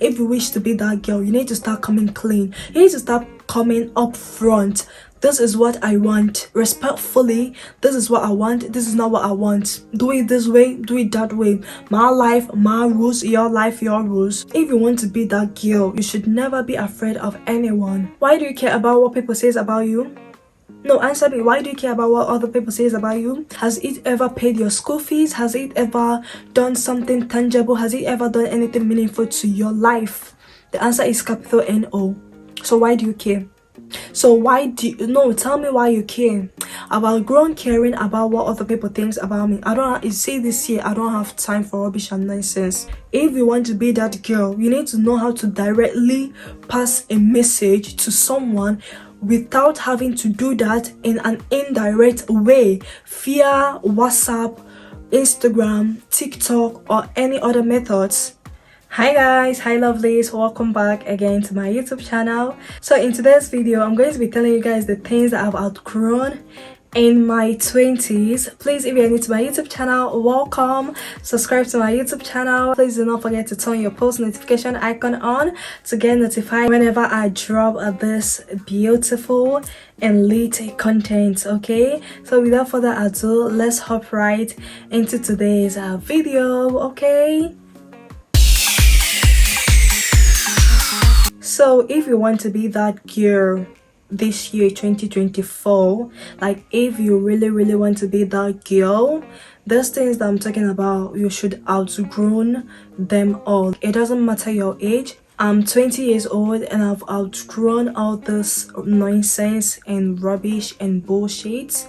If you wish to be that girl, you need to start coming clean. You need to start coming up front. This is what I want, respectfully. This is what I want. This is not what I want. Do it this way, do it that way. My life, my rules. Your life, your rules. If you want to be that girl, you should never be afraid of anyone. Why do you care about what people say about you? No, answer me. Why do you care about what other people say about you? Has it ever paid your school fees? Has it ever done something tangible? Has it ever done anything meaningful to your life? The answer is capital N-O. So why do you care? So why do you, no, tell me why you care. I've outgrown caring about what other people think about me. You see, this year I don't have time for rubbish and nonsense. If you want to be that girl, you need to know how to directly pass a message to someone without having to do that in an indirect way via WhatsApp, Instagram, TikTok, or any other methods. Hi guys, hi lovelies, welcome back again to my YouTube channel. So in today's video, I'm going to be telling you guys the things that I've outgrown in my 20s. Please, if you're new to my YouTube channel, welcome. Subscribe to my YouTube channel. Please do not forget to turn your post notification icon on to get notified whenever I drop this beautiful and lit content. Okay, so without further ado, let's hop right into today's video. Okay, so if you want to be that girl this year 2024, like if you really want to be that girl, those things that I'm talking about, you should outgrown them all. It doesn't matter your age. I'm 20 years old and I've outgrown all this nonsense and rubbish and bullshit.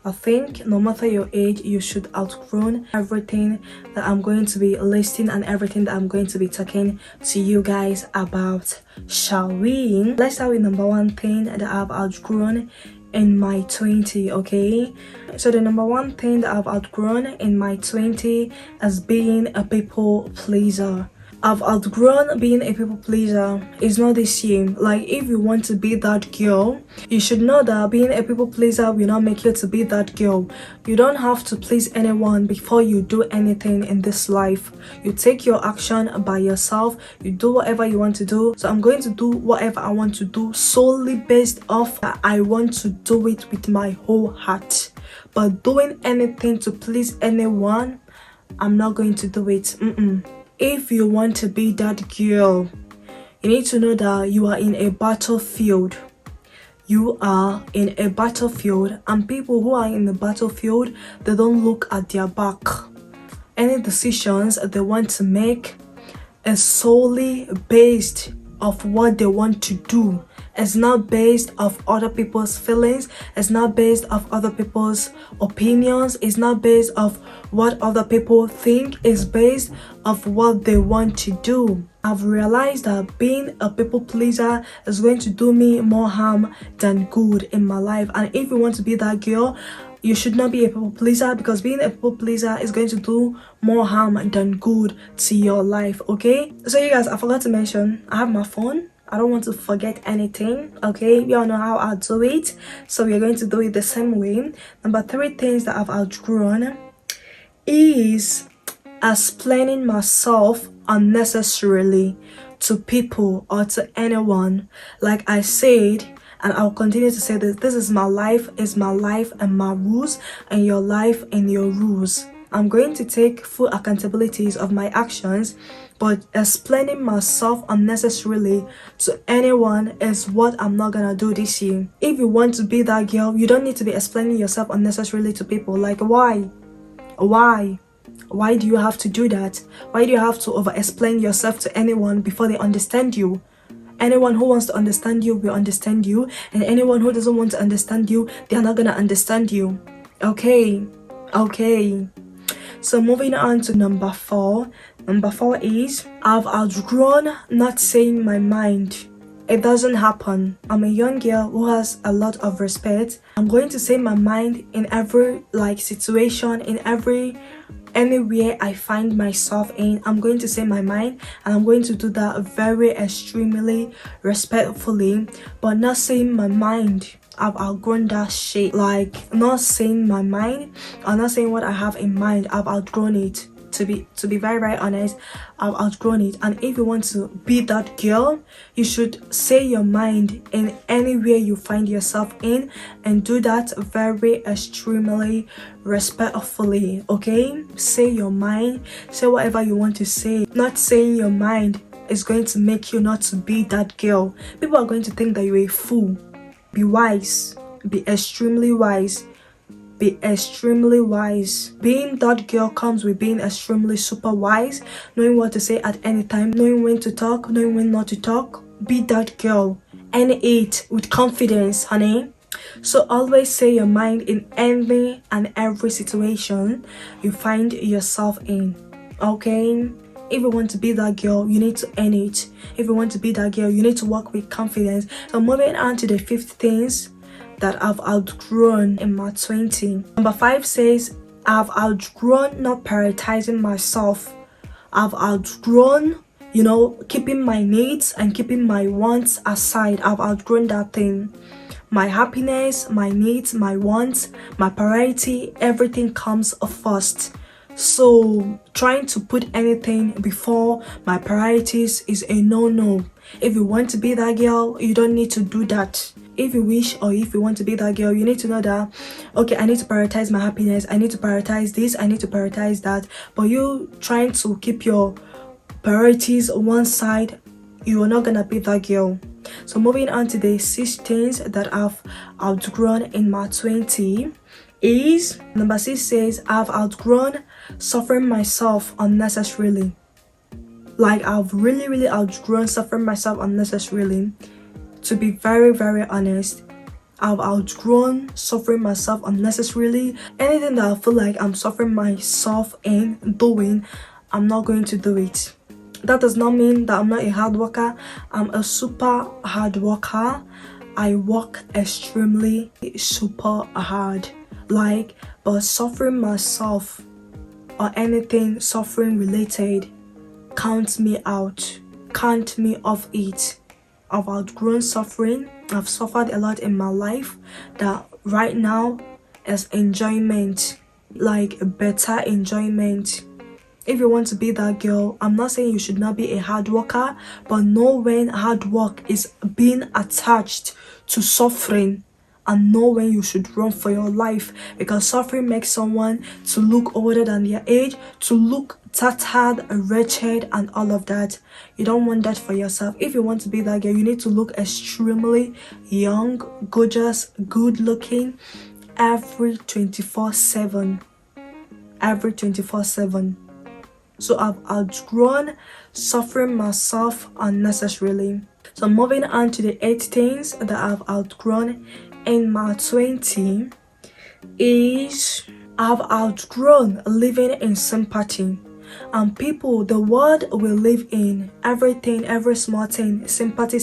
I think no matter your age, you should outgrown everything that I'm going to be listing and everything that I'm going to be talking to you guys about. Shall we? Let's start with number one thing that I've outgrown in my 20. Okay, so the number one thing that I've outgrown in my 20 is being a people pleaser. I've outgrown being a people pleaser. It's not the same. Like, if you want to be that girl, you should know that being a people pleaser will not make you to be that girl. You don't have to please anyone before you do anything in this life. You take your action by yourself. You do whatever you want to do. So I'm going to do whatever I want to do solely based off that I want to do it with my whole heart. But doing anything to please anyone, I'm not going to do it. If you want to be that girl, you need to know that you are in a battlefield. You are in a battlefield, and people who are in the battlefield, they don't look at their back. Any decisions they want to make is solely based off what they want to do. It's not based off other people's feelings. It's not based off other people's opinions. It's not based off what other people think. It's based off what they want to do. I've realized that being a people pleaser is going to do me more harm than good in my life. And if you want to be that girl, you should not be a people pleaser, because being a people pleaser is going to do more harm than good to your life. Okay, so you guys, I forgot to mention, I have my phone. I don't want to forget anything. Okay, we all know how I do it, so we're going to do it the same way. Number three things that I've outgrown is explaining myself unnecessarily to people or to anyone. Like I said, and I'll continue to say this is my life, is my life and my rules, and your life and your rules. I'm going to take full accountabilities of my actions, but explaining myself unnecessarily to anyone is what I'm not gonna do this year. If you want to be that girl, you don't need to be explaining yourself unnecessarily to people. Like, why do you have to do that? Why do you have to over explain yourself to anyone before they understand you? Anyone who wants to understand you will understand you, and anyone who doesn't want to understand you, they're not gonna understand you. Okay. So moving on to number four. Number four is I've outgrown not saying my mind. It doesn't happen. I'm a young girl who has a lot of respect. I'm going to say my mind in every situation, in anywhere I find myself in. I'm going to say my mind, and I'm going to do that very extremely respectfully, but not saying my mind. I've outgrown that shit. Like, not saying my mind or not saying what I have in mind. I've outgrown it. to be very, very honest, I've outgrown it. And if you want to be that girl, you should say your mind in anywhere you find yourself in, and do that very extremely respectfully. Okay, say your mind, say whatever you want to say. Not saying your mind is going to make you not to be that girl. People are going to think that you're a fool. Be wise, be extremely wise. Be extremely wise. Being that girl comes with being extremely super wise, knowing what to say at any time, knowing when to talk, knowing when not to talk. Be that girl and it with confidence, honey. So always say your mind in any and every situation you find yourself in. Okay, if you want to be that girl, you need to earn it. If you want to be that girl, you need to work with confidence. So moving on to the 5th things that I've outgrown in my 20s. Number 5 says, I've outgrown not prioritizing myself. I've outgrown, keeping my needs and keeping my wants aside. I've outgrown that thing. My happiness, my needs, my wants, my priority, everything comes first. So trying to put anything before my priorities is a no-no. If you want to be that girl, you don't need to do that. If you wish, or if you want to be that girl, you need to know that, okay, I need to prioritize my happiness, I need to prioritize this, I need to prioritize that. But you trying to keep your priorities on one side, you are not gonna be that girl. So moving on to the 6 things that I've outgrown in my 20s is, number 6 says, I've outgrown suffering myself unnecessarily. Like, I've really outgrown suffering myself unnecessarily. To be very, very honest, I've outgrown suffering myself unnecessarily. Anything that I feel like I'm suffering myself in doing, I'm not going to do it. That does not mean that I'm not a hard worker. I'm a super hard worker. I work extremely super hard. But suffering myself or anything suffering related, count me out. Count me off it. I've outgrown suffering. I've suffered a lot in my life that right now is enjoyment, like better enjoyment. If you want to be that girl, I'm not saying you should not be a hard worker, but know when hard work is being attached to suffering, and know when you should run for your life, because suffering makes someone to look older than their age, to look tattered, wretched, and all of that. You don't want that for yourself. If you want to be that girl, you need to look extremely young, gorgeous, good looking every 24/7. Every 24/7. So I've outgrown suffering myself unnecessarily. So moving on to the 8 things that I've outgrown in my 20s is, I've outgrown living in sympathy. And people, the world we live in, everything, every small thing, sympathy.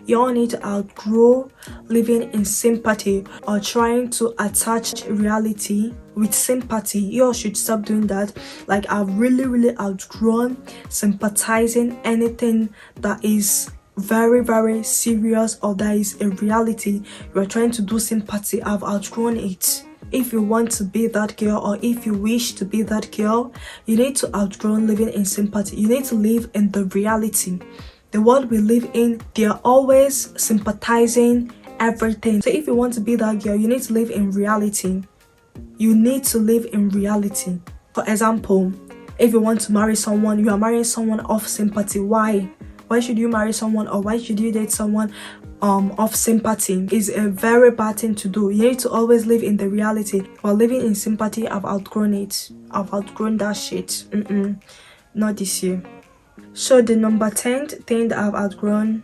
You all need to outgrow living in sympathy or trying to attach reality with sympathy. You all should stop doing that. Like, I've really outgrown sympathizing anything that is very, very serious or that is a reality. You are trying to do sympathy. I've outgrown it. If you want to be that girl, or if you wish to be that girl, you need to outgrow living in sympathy. You need to live in the reality. The world we live in, they are always sympathizing everything. So if you want to be that girl, you need to live in reality. You need to live in reality. For example, if you want to marry someone, you are marrying someone off sympathy. Why should you marry someone, or why should you date someone of sympathy? Is a very bad thing to do. You need to always live in the reality. While living in sympathy, I've outgrown it. I've outgrown that shit. Not this year. So the number 10th thing that I've outgrown,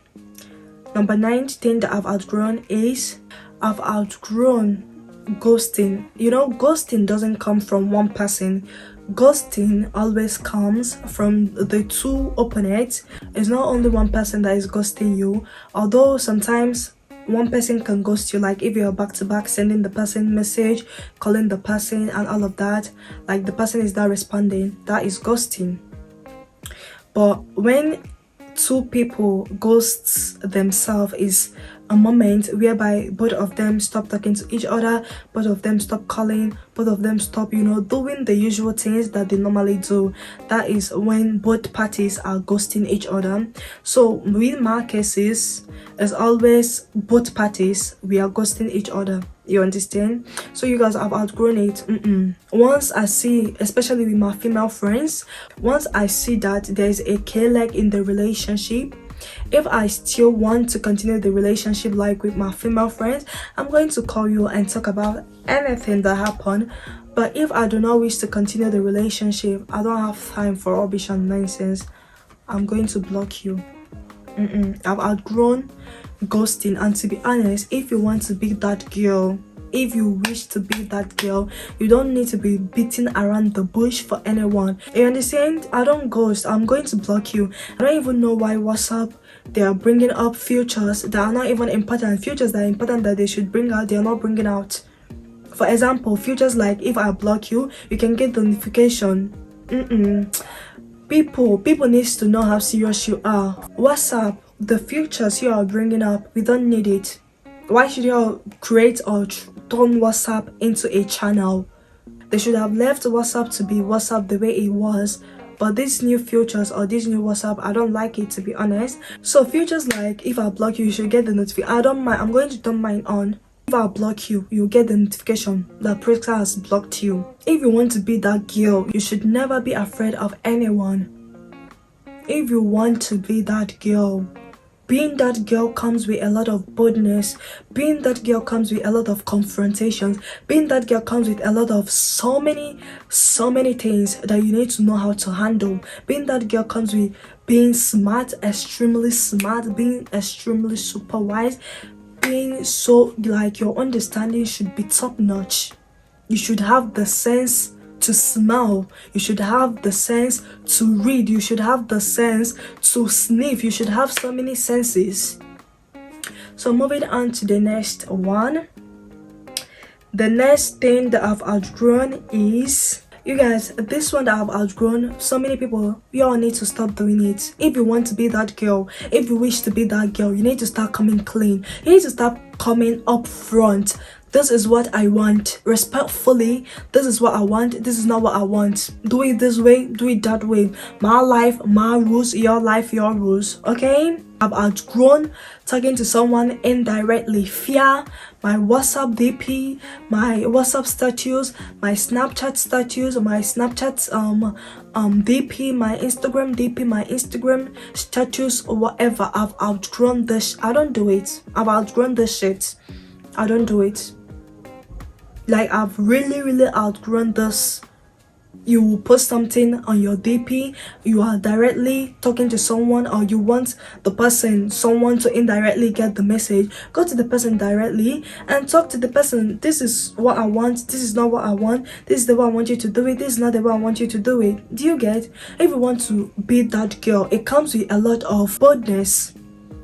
number 9th thing that I've outgrown is, I've outgrown ghosting. Ghosting doesn't come from one person. Ghosting always comes from the two opponents. It's not only one person that is ghosting you, although sometimes one person can ghost you, like if you're back to back sending the person message, calling the person and all of that, like the person is not responding, that is ghosting. But when two people ghosts themselves, is a moment whereby both of them stop talking to each other, both of them stop calling, both of them stop, doing the usual things that they normally do. That is when both parties are ghosting each other. So with my cases, it's always both parties, we are ghosting each other. You understand? So you guys have outgrown it. Once I see, especially with my female friends, once I see that there's a leg in the relationship, if I still want to continue the relationship like with my female friends, I'm going to call you and talk about anything that happened. But if I do not wish to continue the relationship, I don't have time for rubbish and nonsense, I'm going to block you. I've outgrown ghosting. And to be honest, if you want to be that girl, if you wish to be that girl, you don't need to be beating around the bush for anyone. You understand? I don't ghost. I'm going to block you. I don't even know why WhatsApp, they are bringing up futures that are not even important. Futures that are important that they should bring out, they are not bringing out. For example, futures like if I block you, you can get the notification. People needs to know how serious you are. WhatsApp, the futures you are bringing up, we don't need it. Why should you create or turn WhatsApp into a channel? They should have left WhatsApp to be WhatsApp the way it was. But these new futures or this new WhatsApp, I don't like it, to be honest. So futures like if I block you, you should get the notification. I don't mind. I'm going to turn mine on. If I block you, you get the notification that Priska has blocked you. If you want to be that girl, you should never be afraid of anyone. If you want to be that girl, being that girl comes with a lot of boldness. Being that girl comes with a lot of confrontations. Being that girl comes with a lot of so many things that you need to know how to handle. Being that girl comes with being smart, extremely smart, being extremely super wise, being so like your understanding should be top notch. You should have the sense to smell, you should have the sense to read, you should have the sense to sniff, you should have so many senses. So moving on to the next one. The next thing that I've outgrown is, you guys, this one that I've outgrown, so many people, you all need to stop doing it. If you want to be that girl, if you wish to be that girl, you need to start coming clean. You need to start coming up front. This is what I want. Respectfully, this is what I want. This is not what I want. Do it this way, do it that way. My life, my rules, your life, your rules. Okay? I've outgrown talking to someone indirectly. Fear, my WhatsApp DP, my WhatsApp status, my Snapchat status, my Snapchat DP, my Instagram DP, my Instagram status, or whatever. I've outgrown this. I don't do it. I've outgrown this shit. I don't do it. Like, I've really outgrown this. You post something on your DP, you are directly talking to someone, or you want someone to indirectly get the message, go to the person directly and talk to the person. This is what I want, this is not what I want, this is the way I want you to do it, this is not the way I want you to do it. Do you get? If you want to be that girl, it comes with a lot of boldness.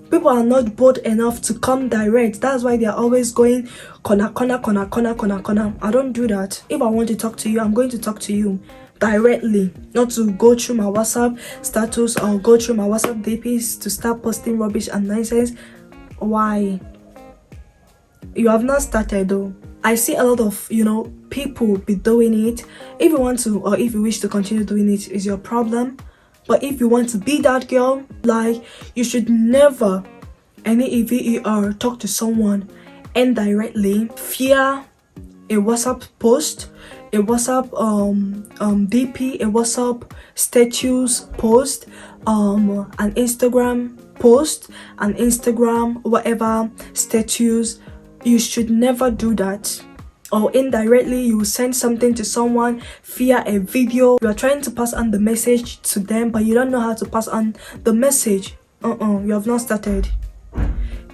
People are not bold enough to come direct. That's why they're always going corner. I don't do that. If I want to talk to you, I'm going to talk to you directly, not to go through my WhatsApp status or go through my WhatsApp DPs to start posting rubbish and nonsense. Why? You have not started though. I see a lot of, people be doing it. If you want to, or if you wish to continue doing it, is your problem. But if you want to be that girl, like, you should never, NEVER, talk to someone indirectly. Fear a WhatsApp post, a WhatsApp DP, a WhatsApp status post, an Instagram post, an Instagram whatever status. You should never do that. Or indirectly you send something to someone via a video. You are trying to pass on the message to them, but you don't know how to pass on the message. You have not started.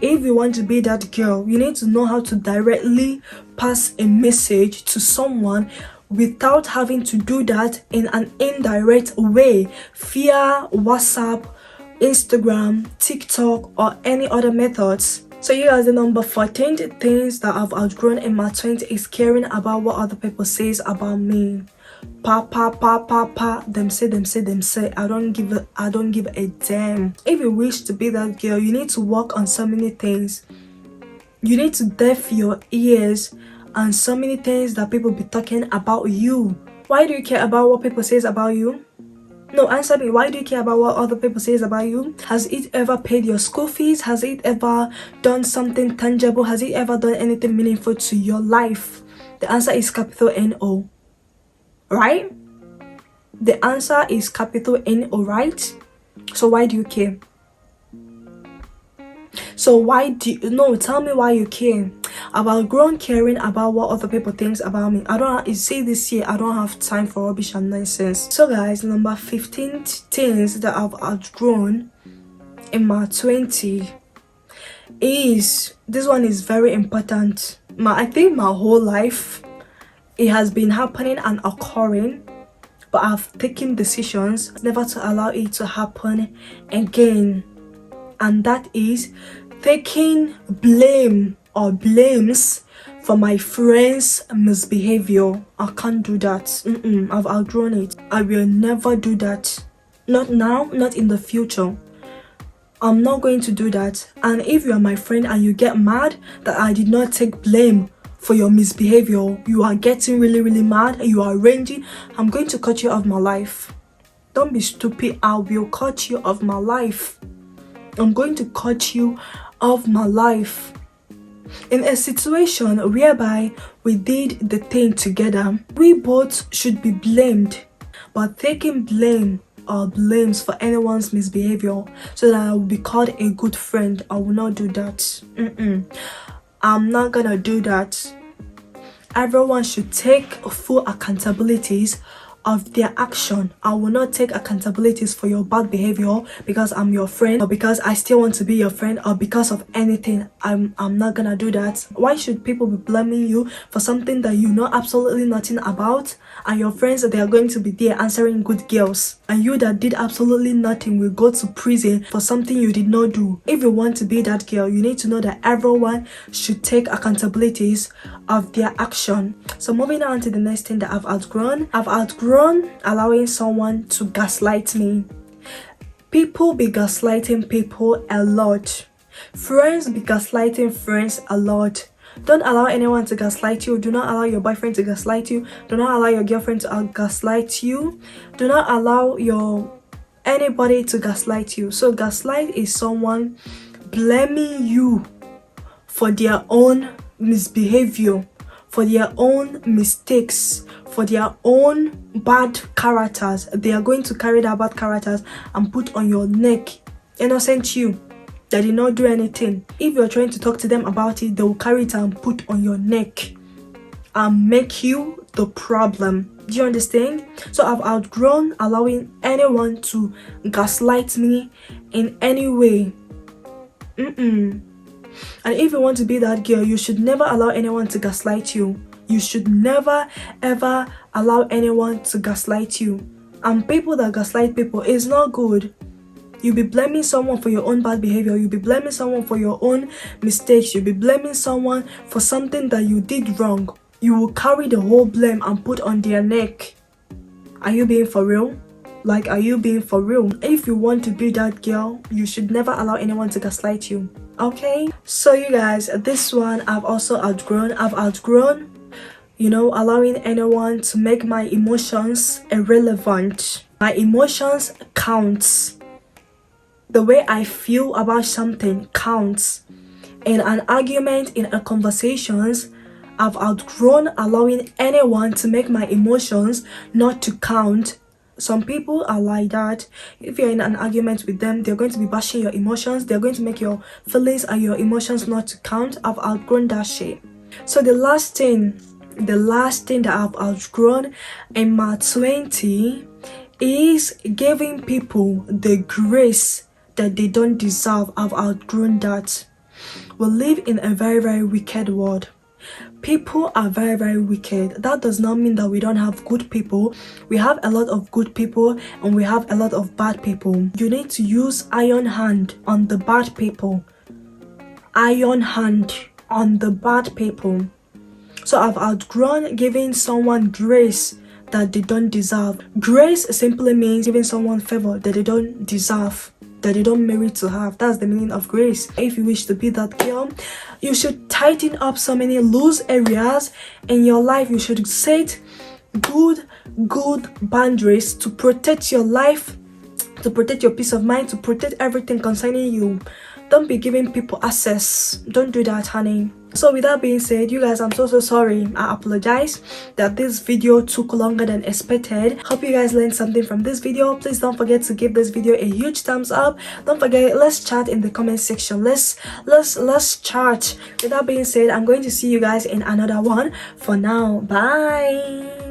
If you want to be that girl, you need to know how to directly pass a message to someone without having to do that in an indirect way via WhatsApp, Instagram, TikTok, or any other methods. So you guys, the number 14 things that I've outgrown in my 20s is caring about what other people says about me. Them say. I don't give a damn. If you wish to be that girl, you need to work on so many things. You need to deaf your ears and so many things that people be talking about you. Why do you care about what people says about you? No, answer me. Why do you care about what other people says about you? Has it ever paid your school fees? Has it ever done something tangible? Has it ever done anything meaningful to your life? The answer is capital N-O. Right? The answer is capital N-O, right? So why do you care? So why do you, no, tell me why you care. I've outgrown caring about what other people think about me. You see, this year I don't have time for rubbish and nonsense. So guys, number 15 things that I've outgrown in my 20s is, this one is very important. I think my whole life it has been happening and occurring, but I've taken decisions never to allow it to happen again, and that is taking blame or blames for my friends' misbehavior. I can't do that. I've outgrown it. I will never do that. Not now, not in the future. I'm not going to do that. And if you are my friend and you get mad that I did not take blame for your misbehavior, you are getting really mad, you are raging, I'm going to cut you off my life. Don't be stupid. I will cut you off my life. I'm going to cut you off my life. In a situation whereby we did the thing together, we both should be blamed. But taking blame or blames for anyone's misbehavior so that I will be called a good friend, I will not do that. I'm not gonna do that. Everyone should take full accountabilities of their action. I will not take accountabilities for your bad behavior because I'm your friend, or because I still want to be your friend, or because of anything. I'm not gonna do that. Why should people be blaming you for something that you know absolutely nothing about, and your friends, they are going to be there answering good girls, and you that did absolutely nothing will go to prison for something you did not do? If you want to be that girl, you need to know that everyone should take accountabilities of their action. So moving on to the next thing that I've outgrown allowing someone to gaslight me. People be gaslighting people a lot. Friends be gaslighting friends a lot. Don't allow anyone to gaslight you. Do not allow your boyfriend to gaslight you. Do not allow your girlfriend to gaslight you. Do not allow anybody to gaslight you. So gaslight is someone blaming you for their own misbehavior, for their own mistakes, for their own bad characters. They are going to carry that bad characters and put on your neck. Innocent you that did not do anything. If you're trying to talk to them about it, they will carry it and put on your neck and make you the problem. Do you understand? So I've outgrown allowing anyone to gaslight me in any way. And if you want to be that girl, you should never allow anyone to gaslight you. You should never ever allow anyone to gaslight you. And people that gaslight people is not good. You'll be blaming someone for your own bad behavior. You'll be blaming someone for your own mistakes. You'll be blaming someone for something that you did wrong. You will carry the whole blame and put on their neck. Are you being for real? Like, are you being for real? If you want to be that girl, you should never allow anyone to gaslight you. Okay? So you guys, this one I've also outgrown. I've outgrown, allowing anyone to make my emotions irrelevant. My emotions counts. The way I feel about something counts. In an argument, in a conversations, I've outgrown allowing anyone to make my emotions not to count. Some people are like that. If you're in an argument with them, they're going to be bashing your emotions. They're going to make your feelings and your emotions not to count. I've outgrown that shit. So the last thing that I've outgrown in my 20s is giving people the grace that they don't deserve. I've outgrown that. We live in a very wicked world. People are very wicked. That does not mean that we don't have good people. We have a lot of good people and we have a lot of bad people. You need to use iron hand on the bad people. Iron hand on the bad people. So I've outgrown giving someone grace that they don't deserve. Grace simply means giving someone favor that they don't deserve. that they don't merit to have. That's the meaning of grace. If you wish to be that girl, you should tighten up so many loose areas in your life. You should set good boundaries to protect your life, to protect your peace of mind, to protect everything concerning you. Don't be giving people access. Don't do that, honey. So with that being said, you guys, I'm so sorry. I apologize that this video took longer than expected. Hope you guys learned something from this video. Please don't forget to give this video a huge thumbs up. Don't forget, let's chat in the comment section. Let's chat. With that being said, I'm going to see you guys in another one. For now, bye.